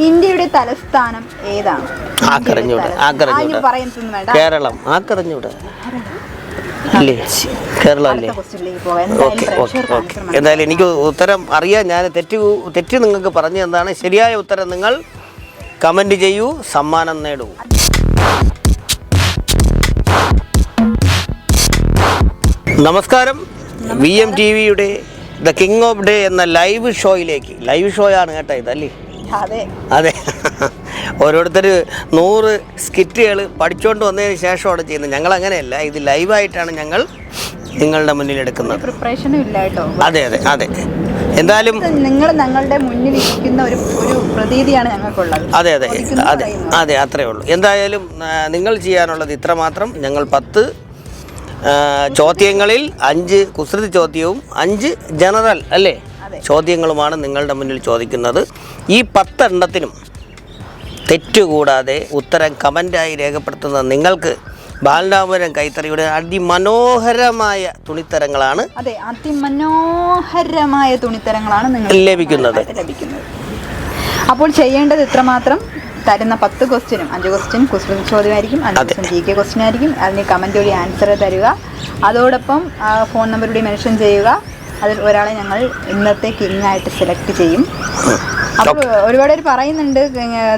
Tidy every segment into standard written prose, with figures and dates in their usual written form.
ഇന്ത്യയുടെ തലസ്ഥാനം ഏതാണ്? കേരളം. അല്ലേ? കേരളം അല്ലേ? Okay okay okay. എന്തായാലും എനിക്ക് ഉത്തരം അറിയാം. ഞാൻ തെറ്റ് നിങ്ങൾക്ക് പറഞ്ഞു എന്താണ് ശരിയായ ഉത്തരം നിങ്ങൾ കമൻറ്റ് ചെയ്യൂ, സമ്മാനം നേടൂ. നമസ്കാരം. VMTVയുടെ ദ കിങ് ഓഫ് ഡേ എന്ന ലൈവ് ഷോയിലേക്ക്, ലൈവ് ഷോയാണ് കേട്ടോ ഇതല്ലേ? അതെ. ഓരോരുത്തർ 100 സ്കിറ്റുകൾ പഠിച്ചുകൊണ്ട് വന്നതിന് ശേഷമാണ് ചെയ്യുന്നത്. ഞങ്ങൾ അങ്ങനെയല്ല, ഇത് ലൈവായിട്ടാണ് ഞങ്ങൾ നിങ്ങളുടെ മുന്നിൽ എടുക്കുന്നത്. അതെ അതെ അതെ. എന്തായാലും നിങ്ങൾ ഞങ്ങളുടെ മുന്നിൽ ഇരിക്കുന്ന ഒരു പ്രതീതിയാണ് ഞങ്ങൾക്കുള്ളത്. അതെ അതെ അതെ അതെ, അത്രേ ഉള്ളൂ. എന്തായാലും നിങ്ങൾ ചെയ്യാനുള്ളത് ഇത്രമാത്രം. ഞങ്ങൾ 10 ചോദ്യങ്ങളിൽ 5 കുസൃതി ചോദ്യവും 5 ജനറൽ അല്ലേ ചോദ്യങ്ങളുമാണ് നിങ്ങളുടെ മുന്നിൽ ചോദിക്കുന്നത്. ഈ 10 എണ്ണത്തിനും തെറ്റുകൂടാതെ ഉത്തരം കമൻ്റായി രേഖപ്പെടുത്തുന്ന നിങ്ങൾക്ക് ബാലരാമപുരം കൈത്തറിയുടെ അതിമനോഹരമായ തുണിത്തരങ്ങളാണ് ലഭിക്കുന്നത്. അപ്പോൾ ചെയ്യേണ്ടത് ഇത്രമാത്രം. തരുന്ന 10 ക്വസ്റ്റ്യനും 5 ക്വസ്റ്റ്യൻ കുസൃതി ചോദ്യമായിരിക്കും, 5 ക്വസ്റ്റ്യൻ GK ക്വസ്റ്റ്യൻ ആയിരിക്കും. അതിന് കമൻറ്റ് വഴി ആൻസർ തരിക. അതോടൊപ്പം ഫോൺ നമ്പർ കൂടി മെൻഷൻ ചെയ്യുക. അതിൽ ഒരാളെ ഞങ്ങൾ ഇന്നത്തെ കിങ്ങായിട്ട് സെലക്ട് ചെയ്യും. അപ്പോൾ ഒരുപാട് പേര് പറയുന്നുണ്ട്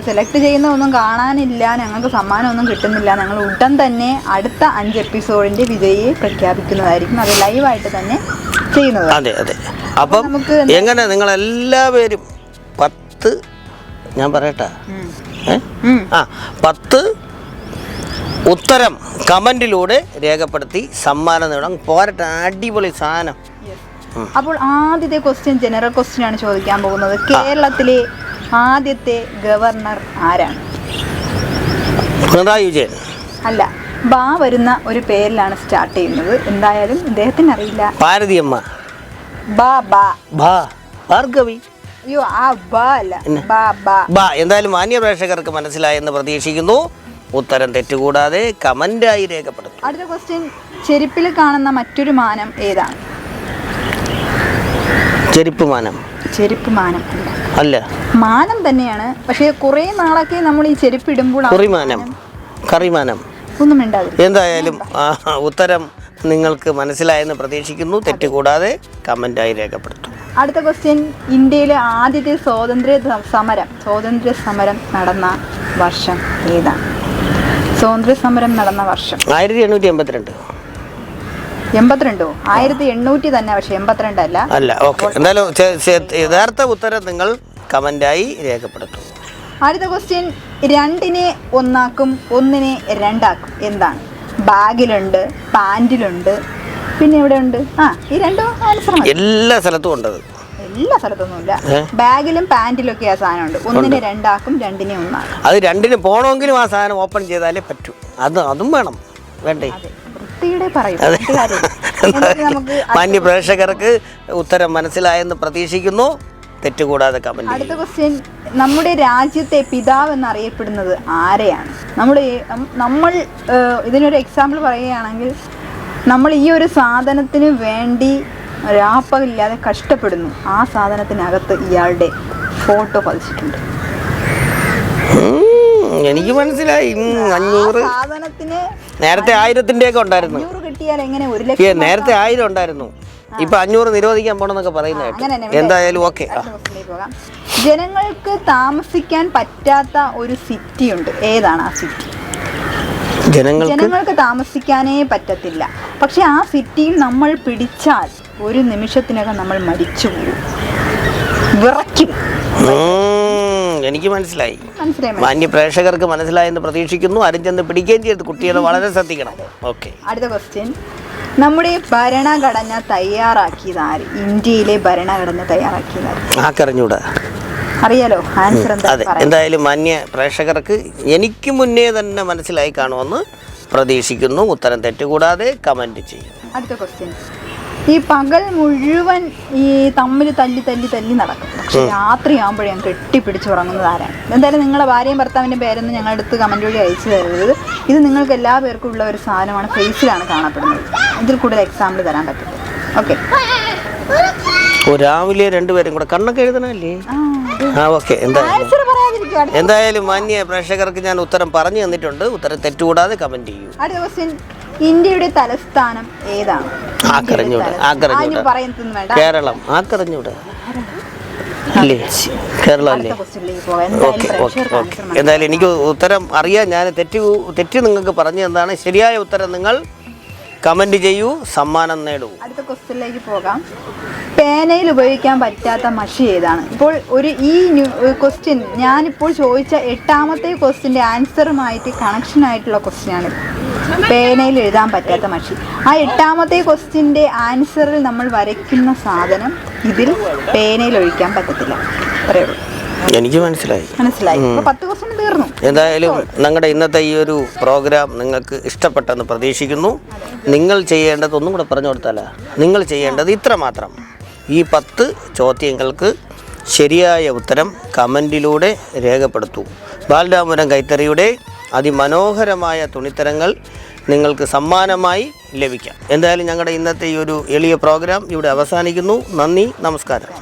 സെലക്ട് ചെയ്യുന്ന ഒന്നും കാണാനില്ല, ഞങ്ങൾക്ക് സമ്മാനമൊന്നും കിട്ടുന്നില്ല. ഞങ്ങൾ ഉടൻ തന്നെ അടുത്ത 5 എപ്പിസോഡിൻ്റെ വിജയിയെ പ്രഖ്യാപിക്കുന്നതായിരിക്കും. അത് ലൈവായിട്ട് തന്നെ ചെയ്യുന്നത്. അതെ അതെ. അപ്പം എങ്ങനെ നിങ്ങളെല്ലാവരും 10 ഞാൻ പറയട്ടെ 10 ഉത്തരം കമൻറ്റിലൂടെ രേഖപ്പെടുത്തി സമ്മാനം നേടാൻ പോരട്ടെ. അടിപൊളി സാധനം. അപ്പോൾ ആദ്യത്തെ ക്വസ്റ്റ്യൻ ജനറൽ ക്വസ്റ്റ്യൻ ആണ് ചോദിക്കാൻ പോകുന്നത്. കേരളത്തിലെ ആദ്യത്തെ ഗവർണർ ആരാണ്? പിണറായി വിജയൻ അല്ല, ബാ വരുന്ന ഒരു പേരിലാണ് സ്റ്റാർട്ട് ചെയ്യുന്നത്. എന്തായാലും ഇദ്ദേഹത്തിന് അറിയില്ല. ഭാരതിയമ്മ. ഭാർഗവി. അയ്യോ, ആ ബാ അല്ല, ബാ. എന്തായാലും മാന്യ പ്രേക്ഷകർക്ക് മനസ്സിലായെന്ന് പ്രതീക്ഷിക്കുന്നു. ഉത്തരം തെറ്റുകൂടാതെ കമന്റായി രേഖപ്പെടുത്തും. അടുത്ത ക്വസ്റ്റ്യൻ, ചെരുപ്പിൽ കാണുന്ന മറ്റൊരു മാനം ഏതാണ്? ചെരുപ്പ് മാനം അല്ല, മാനം തന്നെയാണ്. പക്ഷേ കുറെ നാളൊക്കെ നമ്മൾ ഈ ചെരുപ്പ് ഇടുമ്പോൾ കറിമാനം ഒന്നും മിണ്ടാതെ. എന്തായാലും ഉത്തരം നിങ്ങൾക്ക് മനസ്സിലായെന്ന് പ്രതീക്ഷിക്കുന്നു. തെറ്റുകൂടാതെ കമന്റായി രേഖപ്പെടുത്തും. അടുത്ത ക്വസ്റ്റ്യൻ, ഇന്ത്യയിലെ ആദ്യത്തെ സ്വാതന്ത്ര്യ സമരം നടന്ന വർഷം ഏതാണ്? സ്വാതന്ത്ര്യ സമരം നടന്ന വർഷം 1882. 82? 1800 തന്നെ, പക്ഷെ 82 അല്ല. ഓക്കെ. എന്തായാലും യഥാർത്ഥ ഉത്തരം നിങ്ങൾ കമന്റായി രേഖപ്പെടുത്തും. അടുത്ത ക്വസ്റ്റ്യൻ, 2നെ 1 ആക്കും 1നെ 2 ആക്കും എന്താണ്? ബാഗിലുണ്ട്, പാൻറ്റിലുണ്ട്, പിന്നെ ഇവിടെ ഉണ്ട്. ഈ രണ്ടും ആൻസർ എല്ലാ സ്ഥലത്തും ഉണ്ട്. എല്ലാ സ്ഥലത്തൊന്നുമില്ല. ബാഗിലും പാൻറ്റിലും ഒക്കെ ആ സാധനം ഉണ്ട്. 1നെ 2 ആക്കും 2നെ 1 ആക്കും. അത് 2ന് പോകണമെങ്കിലും ആ സാധനം ഓപ്പൺ ചെയ്താലേ പറ്റൂ. അതും വേണം, വേണ്ടേ? മാന്യ പ്രേക്ഷകർക്ക് ഉത്തരം മനസ്സിലായെന്ന് പ്രതീക്ഷിക്കുന്നു. തെറ്റുകൂടാതെ കമന്റ്. അടുത്ത ക്വസ്റ്റ്യൻ, നമ്മുടെ രാജ്യത്തെ പിതാവ് എന്നറിയപ്പെടുന്നത് ആരെയാണ്? നമ്മൾ ഇതിനൊരു എക്സാമ്പിൾ പറയുകയാണെങ്കിൽ, നമ്മൾ ഈ ഒരു സാധനത്തിന് വേണ്ടി രാപ്പകലില്ലാതെ കഷ്ടപ്പെടുന്നു. ആ സാധനത്തിനകത്ത് ഇയാളുടെ ഫോട്ടോ പതിച്ചിട്ടുണ്ട്. എനിക്ക് മനസ്സിലായി. 500 നേരത്തെ 1000-ന്റെ ഒക്കെ ഉണ്ടായിരുന്നു. 500 കിട്ടിയാൽ എങ്ങനെ 1 ലക്ഷം? നേരത്തെ 1000 ഉണ്ടായിരുന്നു. ഇപ്പൊ 500 നിരോധിക്കാൻ പോണെന്നൊക്കെ പറയുന്നത്. എന്തായാലും ഓക്കെ. ജനങ്ങൾക്ക് താമസിക്കാൻ പറ്റാത്ത ഒരു സിറ്റി ഉണ്ട്. ഏതാണ് ആ സിറ്റി? ജനങ്ങൾക്ക് താമസിക്കാനേ പറ്റത്തില്ല. പക്ഷെ ആ സിറ്റിയിൽ നമ്മൾ പിടിച്ചാൽ ഒരു നിമിഷത്തിനകം നമ്മൾ മരിച്ചു പോകും, വിറയ്ക്കും. എനിക്ക് മനസ്സിലായി. മാന്യ പ്രേക്ഷകർക്ക് മനസ്സിലായെന്ന് പ്രതീക്ഷിക്കുന്നു. ആരും ചെന്ന് പിടിക്കുകയും ചെയ്ത് കുട്ടികളെ വളരെ ശ്രദ്ധിക്കണം. ഓക്കെ. അടുത്ത ക്വസ്റ്റ്യൻ, നമ്മുടെ ഭരണഘടന തയ്യാറാക്കിയത് ആര്? ഇന്ത്യയിലെ ഭരണഘടന തയ്യാറാക്കിയത് ആര്? ആക്കറിഞ്ഞൂടാ. അറിയാലോ ആൻസർ എന്താ? അതെ. എന്തായാലും മാന്യ പ്രേക്ഷകർക്ക് എനിക്ക് മുന്നേ തന്നെ മനസ്സിലായി കാണുമെന്ന് പ്രതീക്ഷിക്കുന്നു. ഉത്തരം തെറ്റുകൂടാതെ കമന്റ് ചെയ്യും. അടുത്ത ക്വസ്റ്റ്യൻ, ഈ പകൽ മുഴുവൻ ഈ തമ്മിൽ തല്ലി നടക്കും. പക്ഷെ രാത്രിയാകുമ്പോഴേ ഞാൻ കെട്ടിപ്പിടിച്ച് ഉറങ്ങുന്നത് ആരാണ്? എന്തായാലും നിങ്ങളുടെ ഭാര്യയും ഭർത്താവിൻ്റെ പേരൊന്നും ഞങ്ങളുടെ അടുത്ത് കമൻറ്റ് വഴി അയച്ചു തരുന്നത്. ഇത് നിങ്ങൾക്ക് എല്ലാ പേർക്കും ഉള്ള ഒരു സാധനമാണ്. ഫേസിലാണ് കാണപ്പെടുന്നത്. ഇതിൽ കൂടുതൽ എക്സാമ്പിൾ തരാൻ പറ്റില്ല. ഓക്കെ. രാവിലെ 2 പേരും കൂടെ കണ്ണൊക്കെ എഴുതണല്ലേ? ഓക്കെ. എന്തായാലും എന്തായാലും മാന്യ പ്രേക്ഷകർക്ക് ഞാൻ ഉത്തരം പറഞ്ഞു തന്നിട്ടുണ്ട്. ഉത്തരം തെറ്റുകൂടാതെ കമന്റ് ചെയ്യൂ. അടുത്ത ക്വസ്റ്റ്യൻ, ഇന്ത്യയുടെ തലസ്ഥാനം ഏതാണ്? കേരളം. ആക്കറിഞ്ഞൂടെ അല്ലേ? കേരളം അല്ലേ? Okay okay okay. എന്തായാലും എനിക്ക് ഉത്തരം അറിയാം. ഞാൻ തെറ്റ് നിങ്ങൾക്ക് പറഞ്ഞു എന്താണ് ശരിയായ ഉത്തരം നിങ്ങൾ കമന്റ് ചെയ്യൂ, സമ്മാനം നേടൂ. അടുത്ത ക്വസ്റ്റ്യനിലേക്ക് പോകാം. പേനയിൽ ഉപയോഗിക്കാൻ പറ്റാത്ത മഷി ഏതാണ്? ഇപ്പോൾ ഈ ക്വസ്റ്റ്യൻ ഞാനിപ്പോൾ ചോദിച്ച 8ാമത്തെ ക്വസ്റ്റ്യൻ്റെ ആൻസറുമായിട്ട് കണക്ഷൻ ആയിട്ടുള്ള ക്വസ്റ്റ്യനാണ്. പേനയിൽ എഴുതാൻ പറ്റാത്ത മഷി. ആ 8ാമത്തെ ക്വസ്റ്റ്യൻ്റെ ആൻസറിൽ നമ്മൾ വരയ്ക്കുന്ന സാധനം ഇതിൽ പേനയിൽ ഒഴിക്കാൻ പറ്റത്തില്ല. അത്രയേ ഉള്ളൂ. എനിക്ക് മനസ്സിലായി. 10 ക്വസ്റ്റ്യൻ തീർന്നു. എന്തായാലും ഞങ്ങളുടെ ഇന്നത്തെ ഈ ഒരു പ്രോഗ്രാം നിങ്ങൾക്ക് ഇഷ്ടപ്പെട്ടെന്ന് പ്രതീക്ഷിക്കുന്നു. നിങ്ങൾ ചെയ്യേണ്ടത് ഒന്നും കൂടെ പറഞ്ഞു കൊടുത്താലോ, നിങ്ങൾ ചെയ്യേണ്ടത് ഇത്ര മാത്രം. ഈ 10 ചോദ്യങ്ങൾക്ക് ശരിയായ ഉത്തരം കമൻറ്റിലൂടെ രേഖപ്പെടുത്തൂ. ബാലരാമപുരം കൈത്തറിയുടെ അതിമനോഹരമായ തുണിത്തരങ്ങൾ നിങ്ങൾക്ക് സമ്മാനമായി ലഭിക്കാം. എന്തായാലും ഞങ്ങളുടെ ഇന്നത്തെ ഈ ഒരു എളിയ പ്രോഗ്രാം ഇവിടെ അവസാനിക്കുന്നു. നന്ദി, നമസ്കാരം.